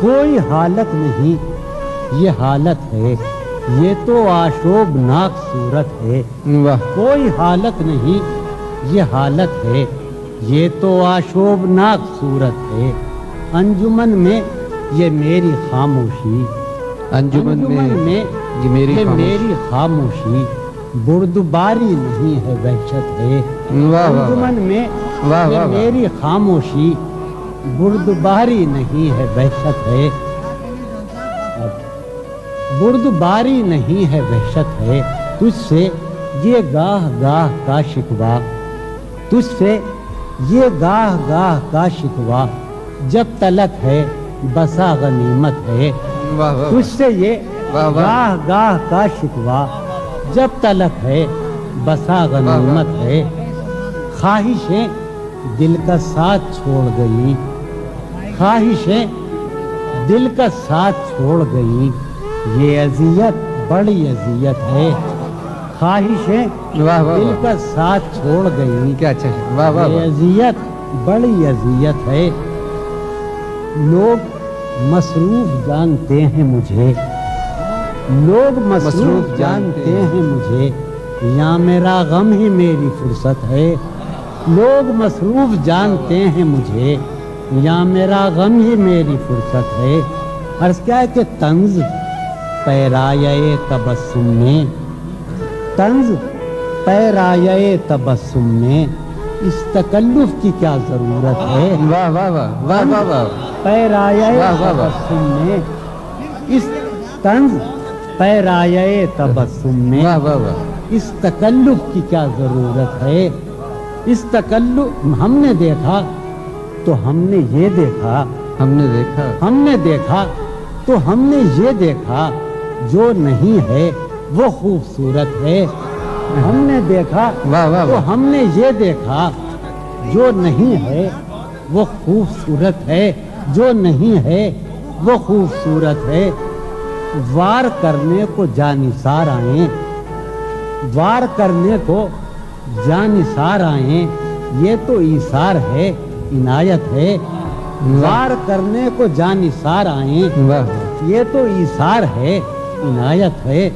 کوئی حالت نہیں یہ حالت ہے، یہ تو آشوبناک صورت ہے۔ کوئی حالت نہیں یہ حالت ہے، یہ تو آشوبناک صورت ہے۔ انجمن میں یہ میری خاموشی، انجمن میں یہ میری خاموشی، بردباری نہیں ہے وحشت ہے۔ انجمن میں یہ میری خاموشی، بردباری نہیں ہے وحشت ہے۔ بردباری نہیں ہے وحشت ہے، تجھ سے یہ گاہ گاہ کا شکوہ، تجھ سے یہ گاہ گاہ کا شکوہ، جب تلک ہے بسا غنیمت ہے۔ تجھ سے یہ گاہ گاہ کا شکوہ، جب تلک ہے بسا غنیمت ہے۔ خواہشیں دل کا ساتھ چھوڑ گئی، خواہشیں دل کا ساتھ چھوڑ گئی، یہ اذیت بڑی اذیت ہے۔ خواہشیں دل کا ساتھ چھوڑ گئی، یہ اذیت بڑی اذیت ہے۔ لوگ مصروف جانتے ہیں مجھے، لوگ مصروف جانتے ہیں مجھے، یا میرا غم ہی میری فرصت ہے۔ لوگ مصروف جانتے ہیں مجھے، یا میرا غم ہی میری فرصت ہے۔ عرض کیا ہے کہ طنز پیرایہ تبسم میں، طنز پیرایہ تبسم میں، اس تکلف کی کیا ضرورت ہے۔ پیرایہ تبسم میں، اس طنز پیرایہ تبسم میں، اس تکلف کی کیا ضرورت ہے۔ اس تکلف ہم نے دیکھا تو ہم نے یہ دیکھا، ہم نے دیکھا تو ہم نے یہ دیکھا، جو نہیں ہے وہ خوبصورت ہے۔ ہم نے دیکھا تو ہم نے یہ دیکھا، جو نہیں ہے وہ خوبصورت ہے، جو نہیں ہے وہ خوبصورت ہے۔ وار کرنے کو جانثار آئیں، وار کرنے کو جانثار آئیں، یہ تو ایثار ہے عنایت ہے۔ وار کرنے کو جانثار آئیں، یہ تو ایثار ہے عنایت ہے۔